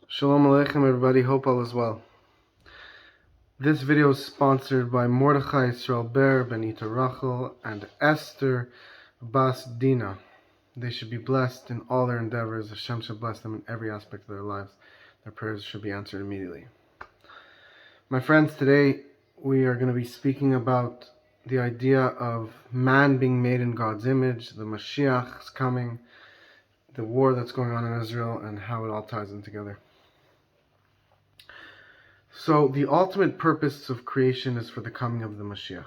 Shalom Aleichem everybody, hope all is well. This video is sponsored by Mordechai Israel Ber, Benita Rachel, and Esther Bas Dina. They should be blessed in all their endeavors. Hashem should bless them in every aspect of their lives. Their prayers should be answered immediately. My friends, today we are going to be speaking about the idea of man being made in God's image, the Mashiach is coming, the war that's going on in Israel, and how it all ties in together. So the ultimate purpose of creation is for the coming of the Mashiach.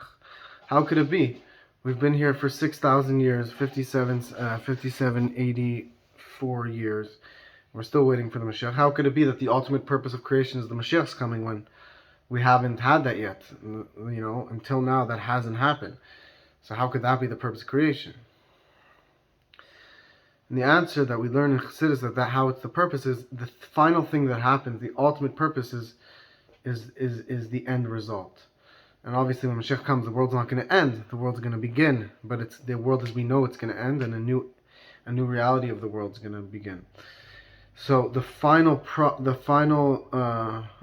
How could it be? We've been here for 6,000 years, 5784 years. We're still waiting for the Mashiach. How could it be that the ultimate purpose of creation is the Mashiach's coming when we haven't had that yet? Until now that hasn't happened. So how could that be the purpose of creation? And the answer that we learn in Chassidus that how it's the purpose is the final thing that happens, the ultimate purpose is the end result. And obviously when Mashiach comes, the world's not going to end, the world's going to begin, but it's the world as we know it's going to end, and a new reality of the world's going to begin. So the final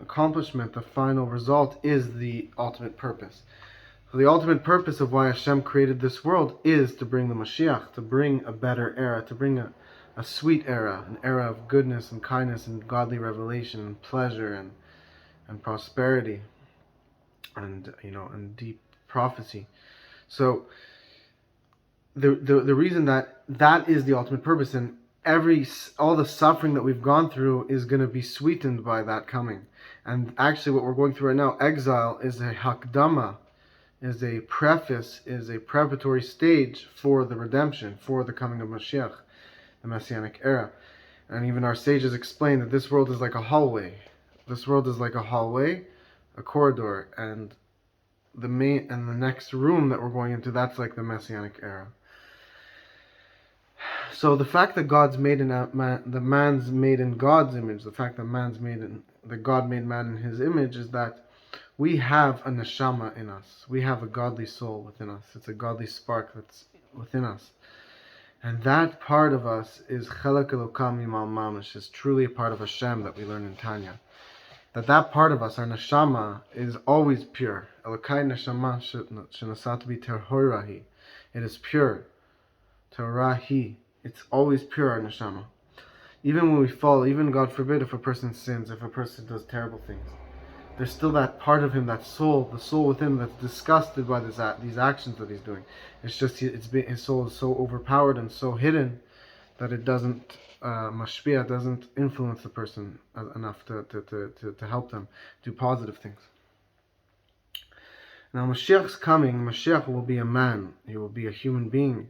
accomplishment, the final result is the ultimate purpose. So the ultimate purpose of why Hashem created this world is to bring the Mashiach, to bring a better era, to bring a sweet era, an era of goodness and kindness and godly revelation and pleasure and prosperity and deep prophecy. So the reason that is the ultimate purpose, and all the suffering that we've gone through is going to be sweetened by that coming. And actually what we're going through right now, exile, is a hakdama, is a preface, is a preparatory stage for the redemption, for the coming of Mashiach, the Messianic era. And even our sages explain that this world is like a hallway. This world is like a hallway, a corridor, and the next room that we're going into, that's like the Messianic era. So the fact that God's made the man's made in God's image, the fact that God made man in His image, is that we have a neshama in us. We have a godly soul within us. It's a godly spark that's within us. And that part of us is chelak elokam imal mamash, is truly a part of Hashem that we learn in Tanya. That part of us, our neshama, is always pure. Elokai neshama shenasat bi tehorahi. It is pure. Tehorahi. It's always pure, our neshama. Even when we fall, even God forbid if a person sins, if a person does terrible things, there's still that part of him, that soul, the soul within him that's disgusted by these actions that he's doing. It's just his soul is so overpowered and so hidden that it doesn't mashpia, doesn't influence the person enough to help them do positive things. Now Mashiach's coming. Mashiach will be a man. He will be a human being,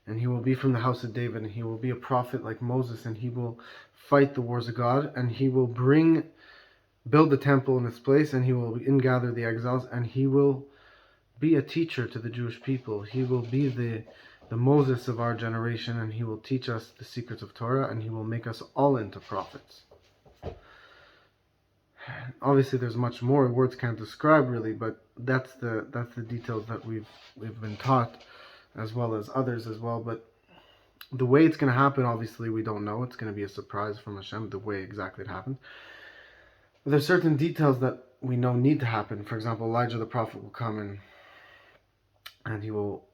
and he will be from the house of David, and he will be a prophet like Moses, and he will fight the wars of God, and he will build the temple in its place, and he will ingather the exiles, and he will be a teacher to the Jewish people. He will be the Moses of our generation, and he will teach us the secrets of Torah, and he will make us all into prophets. Obviously there's much more words can't describe really, but that's the details that we've been taught, as well as others as well. But the way it's going to happen, obviously we don't know. It's going to be a surprise from Hashem, the way exactly it happened. But there's certain details that we know need to happen. For example, Elijah the prophet will come in, and he will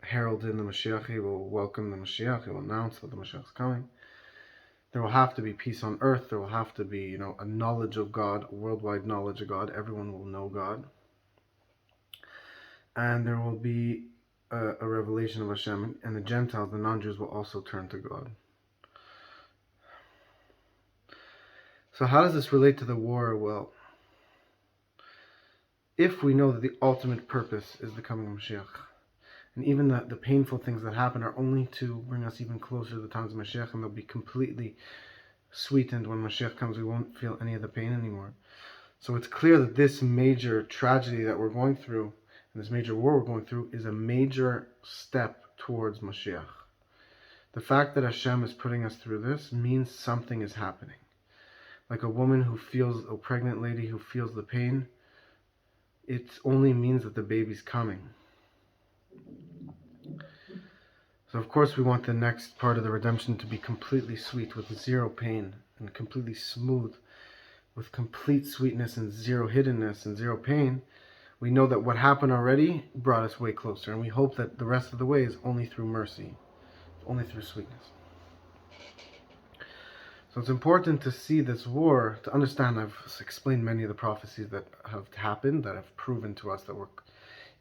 herald in the Mashiach. He will welcome the Mashiach. He will announce that the Mashiach is coming. There will have to be peace on earth. There will have to be, a knowledge of God, a worldwide knowledge of God. Everyone will know God. And there will be a revelation of Hashem, and the Gentiles, the non-Jews, will also turn to God. So how does this relate to the war? Well, if we know that the ultimate purpose is the coming of Mashiach, and even the painful things that happen are only to bring us even closer to the times of Mashiach, and they'll be completely sweetened when Mashiach comes. We won't feel any of the pain anymore. So it's clear that this major tragedy that we're going through, and this major war we're going through, is a major step towards Mashiach. The fact that Hashem is putting us through this means something is happening. Like a pregnant lady who feels the pain, it only means that the baby's coming. So of course we want the next part of the redemption to be completely sweet with zero pain, and completely smooth, with complete sweetness and zero hiddenness and zero pain, we know that what happened already brought us way closer, and we hope that the rest of the way is only through mercy, only through sweetness. So it's important to see this war, to understand. I've explained many of the prophecies that have happened, that have proven to us that we're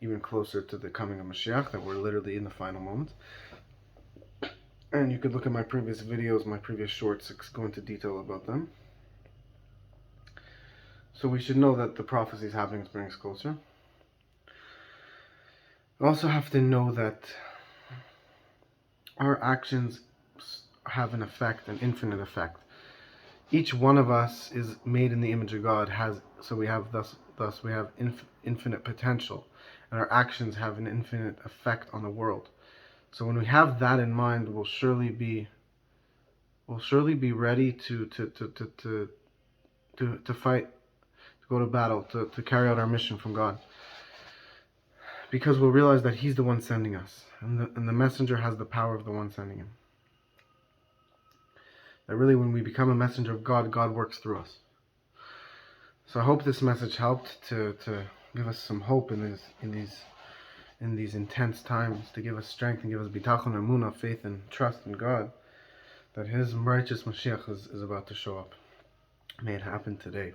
even closer to the coming of Mashiach, that we're literally in the final moment. And you could look at my previous videos, my previous shorts, go into detail about them. So we should know that the prophecy is happening, it's bringing us closer. We also have to know that our actions have an effect, an infinite effect. Each one of us is made in the image of God, so we have thus we have infinite potential, and our actions have an infinite effect on the world. So when we have that in mind, we'll surely be ready to fight, to go to battle, to carry out our mission from God. Because we'll realize that He's the one sending us, and the messenger has the power of the one sending him. That really, when we become a messenger of God, God works through us. So I hope this message helped to give us some hope in these intense times, to give us strength and give us bitachon, emunah, faith and trust in God, that His righteous Mashiach is about to show up. May it happen today.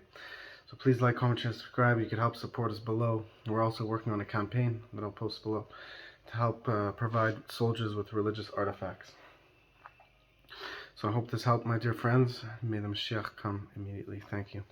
So please like, comment, share, subscribe. You can help support us below. We're also working on a campaign that I'll post below to help provide soldiers with religious artifacts. So I hope this helped, my dear friends. May the Mashiach come immediately. Thank you.